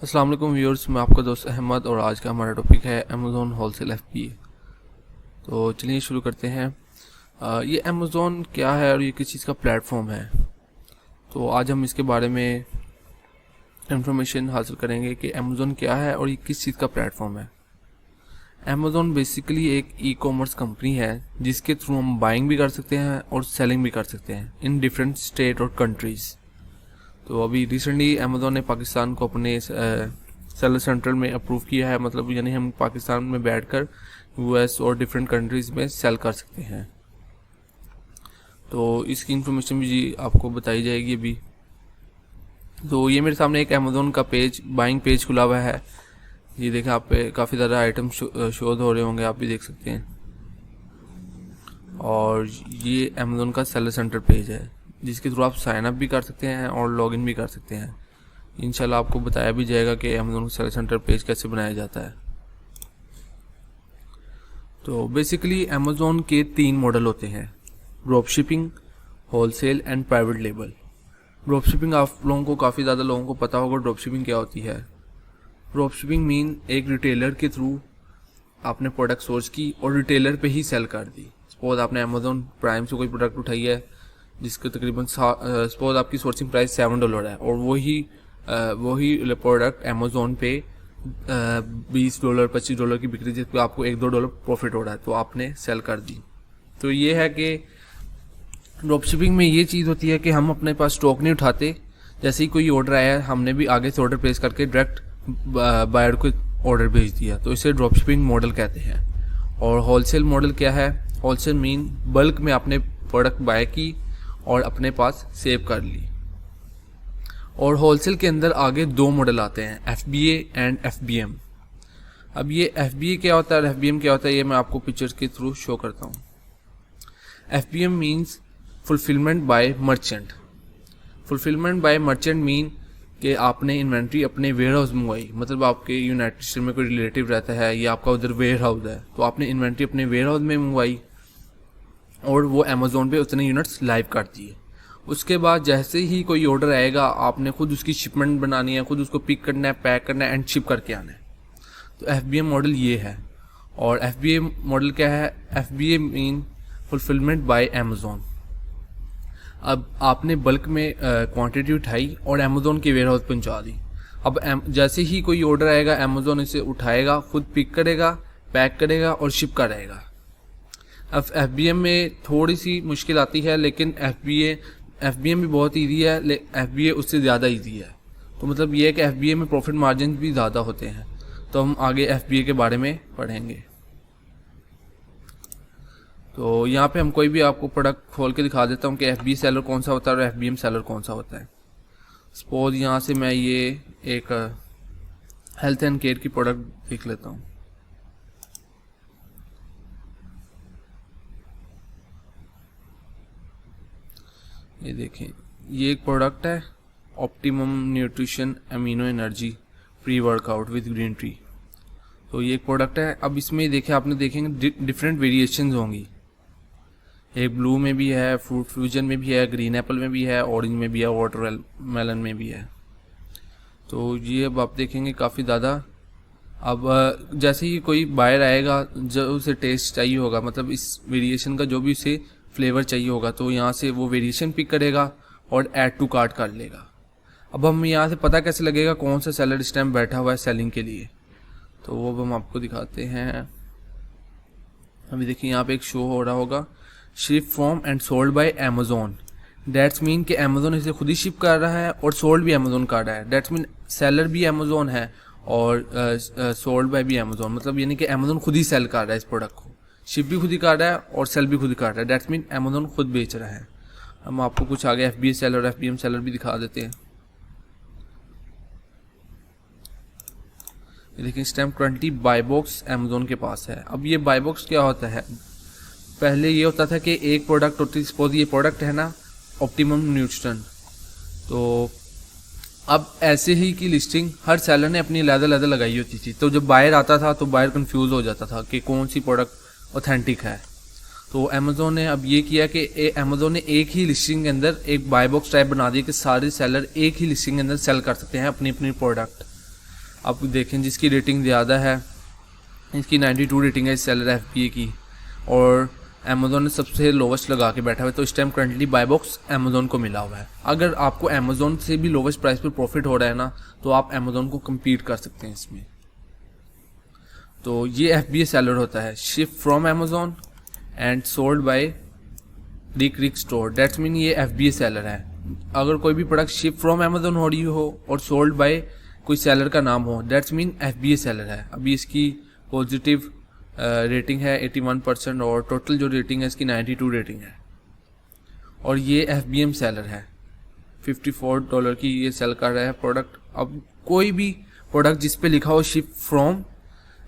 अस्सलाम वालेकुम व्यूअर्स, मैं आपका दोस्त अहमद और आज का हमारा टॉपिक है अमेज़ॉन होलसेल एफबीए। तो चलिए शुरू करते हैं। ये अमेज़ॉन क्या है और ये किस चीज़ का प्लेटफॉर्म है। तो आज हम इसके बारे में इंफॉर्मेशन हासिल करेंगे कि अमेज़ॉन क्या है और ये किस चीज़ का प्लेटफॉर्म है। अमेज़ॉन बेसिकली एक ई कॉमर्स कंपनी है जिसके थ्रू हम बाइंग भी कर सकते हैं और सेलिंग भी कर सकते हैं इन डिफरेंट स्टेट और कंट्रीज़। तो अभी रिसेंटली अमेज़ॉन ने पाकिस्तान को अपने सेलर सेंट्रल में अप्रूव किया है, मतलब यानी हम पाकिस्तान में बैठकर यूएस और डिफरेंट कंट्रीज़ में सेल कर सकते हैं। तो इसकी इन्फॉर्मेशन भी जी आपको बताई जाएगी अभी। तो ये मेरे सामने एक अमेज़ॉन का पेज, बाइंग पेज खुला हुआ है। ये देखें, आप पे काफ़ी ज़्यादा आइटम शो हो रहे होंगे, आप भी देख सकते हैं। और ये अमेज़ॉन का सेलर सेंटर पेज है जिसके थ्रू आप साइन अप भी कर सकते हैं और लॉगिन भी कर सकते हैं। इंशाल्लाह आपको बताया भी जाएगा कि अमेज़ॉन सेलर सेंटर पेज कैसे बनाया जाता है। तो बेसिकली अमेज़ॉन के 3 मॉडल होते हैं: drop shipping, wholesale and private label. Drop shipping आप लोगों को, काफ़ी ज़्यादा लोगों को पता होगा ड्रॉप शिपिंग क्या होती है। ड्रॉप शिपिंग मीन एक रिटेलर के थ्रू आपने प्रोडक्ट सोर्स की और रिटेलर पे ही सेल कर दी। सपोज आपने अमेज़ॉन प्राइम से कोई प्रोडक्ट उठाई है जिसके तकरीबन सपोज आपकी सोर्सिंग प्राइस $7 है और वही प्रोडक्ट अमेज़ॉन पे $20 $25 की बिक्री, जिस पे आपको $1-2 प्रॉफिट हो रहा है, तो आपने सेल कर दी। तो ये है कि ड्रॉप शिपिंग में ये चीज़ होती है कि हम अपने पास स्टॉक नहीं उठाते। जैसे ही कोई ऑर्डर आया है, हमने भी आगे से ऑर्डर प्लेस करके डायरेक्ट बायर को ऑर्डर भेज दिया, तो इसे ड्रॉप शिपिंग मॉडल कहते हैं। और होलसेल मॉडल क्या है? होलसेल मीन बल्क में आपने प्रोडक्ट बाय की और अपने पास सेव कर ली। और होलसेल के अंदर आगे 2 मॉडल आते हैं, एफबीए एंड एफबीएम। अब ये एफबीए क्या होता है और एफबीएम क्या होता है, ये मैं आपको पिक्चर्स के थ्रू शो करता हूँ। FBM means fulfilment bye merchant. Fulfilment bye merchant mean कि आपने इन्वेंट्री अपने वेयर हाउस मंगवाई, मतलब आपके यूनाइटेड स्टेट में कोई रिलेटिव रहता है या आपका उधर वेयर हाउस है, तो आपने इन्वेंट्री अपने वेयर हाउस में मंगवाई और वो अमेज़ॉन पे उतने यूनिट्स लाइव कर दिए। उसके बाद जैसे ही कोई ऑर्डर आएगा, आपने खुद उसकी शिपमेंट बनानी है, खुद उसको पिक करना है, पैक करना है एंड शिप करके आना है। तो एफबीएम मॉडल ये है। और एफबीए मॉडल क्या है? FBA mean fulfilment bye Amazon. अब आपने बल्क में क्वांटिटी उठाई और अमेज़ॉन के वेयर हाउस पहुंचा दी। अब जैसे ही कोई ऑर्डर आएगा, अमेज़ॉन इसे उठाएगा, खुद पिक करेगा, पैक करेगा और शिप करेगा। अब एफबीएम में थोड़ी सी मुश्किल आती है, लेकिन एफबीएम भी बहुत ईजी है, एफबीए उससे ज़्यादा ईजी है। तो मतलब ये है कि एफबीए में प्रॉफिट मार्जिन भी ज़्यादा होते हैं। तो हम आगे एफबीए के बारे में पढ़ेंगे। तो यहाँ पे हम कोई भी आपको प्रोडक्ट खोल के दिखा देता हूँ कि एफबीए सेलर कौन सा होता है और एफबीएम सेलर कौन सा होता है। सपोज यहाँ से मैं ये एक हेल्थ एंड केयर की प्रोडक्ट देख लेता हूँ। ये देखें, ये एक प्रोडक्ट है, optimum nutrition amino energy pre workout with green tea. तो ये एक प्रोडक्ट है। अब इसमें देखें, आपने देखेंगे डिफरेंट वेरिएशंस होंगी। एक ब्लू में भी है, फ्रूट फ्यूजन में भी है, ग्रीन एप्पल में भी है, ऑरेंज में भी है, वाटरमेलन में भी है। तो ये अब आप देखेंगे काफ़ी ज़्यादा। अब जैसे ही कोई बायर आएगा, जो उसे टेस्ट चाहिए होगा, मतलब इस वेरिएशन का जो भी उसे फ्लेवर चाहिए होगा, तो यहाँ से वो वेरिएशन पिक करेगा और ऐड टू कार्ट कर लेगा। अब हम यहाँ से पता कैसे लगेगा कौन सा सेलर इस टाइम बैठा हुआ है सेलिंग के लिए, तो वो हम आपको दिखाते हैं। अभी देखिए, यहाँ पे एक शो हो रहा होगा, ship from and sold by Amazon. That's mean कि अमेज़ॉन इसे खुद ही शिप कर रहा है और सोल्ड भी अमेज़ॉन कर रहा है। डेट्स मीन सेलर भी अमेज़ॉन है और सोल्ड बाय भी अमेज़ॉन, मतलब यानी कि अमेज़ॉन खुद ही सेल कर रहा है इस प्रोडक्ट को, शिप भी खुद ही कर रहा है और सेल भी खुद ही कर रहा है। डेट्स मीन अमेज़ॉन खुद बेच रहा है। हम आपको कुछ आगे एफबीए सेलर और एफबीएम सेलर भी दिखा देते हैं। ये देखिए, इस टाइम 20 बाय बॉक्स अमेज़ॉन के पास है। अब ये बाय बॉक्स क्या होता है? पहले ये होता था कि एक प्रोडक्ट होती, सपोज ये प्रोडक्ट है ना ऑप्टिमम न्यूट्रिशन, तो अब ऐसे ही की लिस्टिंग हर सेलर ने अपनी अलग-अलग लगाई होती थी। तो जब बायर आता था तो बायर कंफ्यूज हो जाता था कि कौन सी प्रोडक्ट ऑथेंटिक है। तो अमेज़ॉन ने अब ये किया कि अमेज़ॉन ने एक ही लिस्टिंग के अंदर एक बाय बॉक्स टाइप बना दिया कि सारे सेलर एक ही लिस्टिंग के अंदर सेल कर सकते हैं अपनी अपनी प्रोडक्ट। आप देखें जिसकी रेटिंग ज़्यादा है, इसकी 92 रेटिंग है इस सेलर FBA की, और अमेज़ोन ने सबसे लोवेस्ट लगा के बैठा हुआ है। तो इस time currently buy box Amazon को मिला हुआ है। अगर आपको अमेज़ोन से भी लोवेस्ट प्राइस पर प्रॉफिट हो रहा है ना, तो आप अमेज़ोन को कम्पीट कर सकते हैं इसमें। तो ये FBA सेलर होता है, ship from Amazon and sold by Rick store, that's mean ये FBA सेलर है। अगर कोई भी प्रोडक्ट शिप फ्रॉम अमेज़ोन हो रही हो और सोल्ड बाय कोई सेलर का नाम हो, दैट्स मीन FBA सेलर है। अभी इसकी पॉजिटिव रेटिंग है 81% और टोटल जो रेटिंग है इसकी 92 रेटिंग है। और ये FBM सेलर है, $54 की ये सेल कर रहा है प्रोडक्ट। अब कोई भी प्रोडक्ट जिस पे लिखा हो शिप फ्रॉम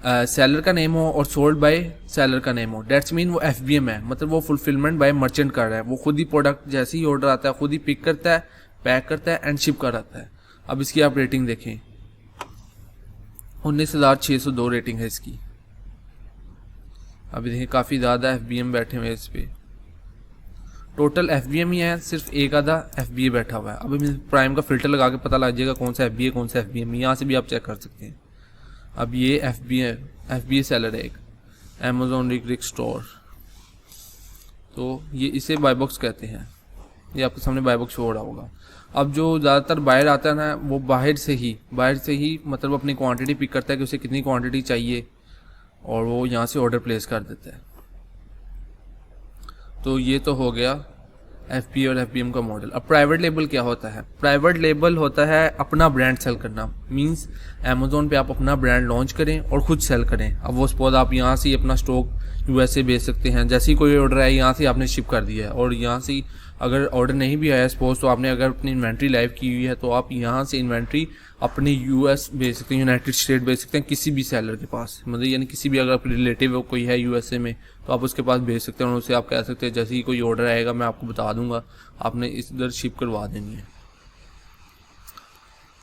सेलर का नेम हो और सोल्ड बाय सेलर का नेम हो, डेट्स मीन वो FBM है, मतलब वो फुलफिलमेंट बाय मर्चेंट कर रहा है। वो खुद ही प्रोडक्ट जैसे ही ऑर्डर आता है खुद ही पिक करता है, पैक करता है एंड शिप कराता है। अब इसकी आप रेटिंग देखें, 19,602 रेटिंग है इसकी। अभी देखिए काफ़ी ज़्यादा FBM बैठे हुए हैं इस पर। टोटल FBM ही है, सिर्फ एक आधा FBA बैठा हुआ है। अभी प्राइम का फिल्टर लगा के पता लग जाएगा कौन सा FBA कौन सा FBM, यहाँ से भी आप चेक कर सकते हैं। अब ये FBA सेलर है एक, अमेज़ोन रिक स्टोर। तो ये इसे बाय बॉक्स कहते हैं। ये आपके सामने बाय बॉक्स हो रहा होगा। अब जो ज़्यादातर बायर आता है ना, वो बाहर से ही मतलब अपनी क्वांटिटी पिक करता है कि उसे कितनी क्वांटिटी चाहिए, और वो यहाँ से ऑर्डर प्लेस कर देता है। तो ये तो हो गया FBA और FBM का मॉडल। अब प्राइवेट लेबल क्या होता है? प्राइवेट लेबल होता है अपना ब्रांड सेल करना, मींस अमेज़ोन पे आप अपना ब्रांड लॉन्च करें और खुद सेल करें। अब वो सपोज आप यहाँ से अपना स्टॉक USA भेज सकते हैं। जैसे ही कोई ऑर्डर आया यहाँ से आपने शिप कर दिया है, और यहाँ से अगर ऑर्डर नहीं भी आया सपोज, तो आपने अगर अपनी इन्वेंट्री लाइव की हुई है तो आप यहाँ से इन्वेंट्री अपने US भेज सकते हैं, यूनाइटेड स्टेट भेज सकते हैं, किसी भी सेलर के पास, मतलब यानी किसी भी अगर रिलेटिव कोई है USA में तो आप उसके पास भेज सकते हैं, और उससे आप कह सकते हैं जैसे ही कोई ऑर्डर आएगा मैं आपको बता दूंगा, आपने इधर शिप करवा देनी है।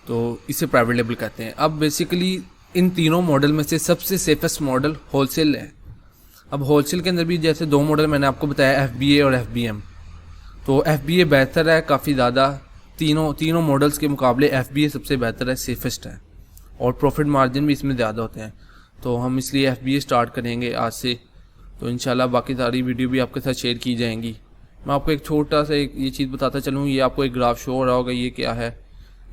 तो इसे प्राइवेट लेबल कहते हैं। अब बेसिकली इन तीनों मॉडल में से सबसे सेफेस्ट मॉडल होलसेल है। अब होलसेल के अंदर भी जैसे दो मॉडल मैंने आपको बताया, FBA और FBM। तो FBA बेहतर है काफ़ी ज़्यादा, तीनों मॉडल्स के मुकाबले FBA सबसे बेहतर है, सेफेस्ट है, और प्रॉफिट मार्जिन भी इसमें ज़्यादा होते हैं। तो हम इसलिए FBA स्टार्ट करेंगे आज से। तो इंशाल्लाह बाकी सारी वीडियो भी आपके साथ शेयर की जाएंगी। मैं आपको एक छोटा सा ये चीज़ बताता चलूँ, ये आपको एक ग्राफ शो हो रहा होगा, ये क्या है?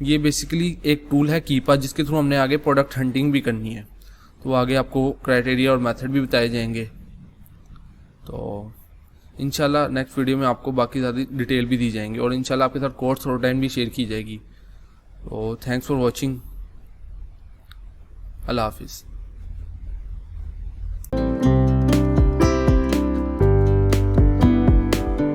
ये बेसिकली एक टूल है कीपा, जिसके थ्रू हमने आगे प्रोडक्ट हंटिंग भी करनी है। तो आगे आपको क्राइटेरिया और मेथड भी बताए जाएंगे। तो इंशाल्लाह नेक्स्ट वीडियो में आपको बाकी ज़्यादा डिटेल भी दी जाएंगी, और इंशाल्लाह आपके साथ कोर्स और टाइम भी शेयर की जाएगी। तो थैंक्स फॉर वॉचिंग। अल्लाह हाफिज़।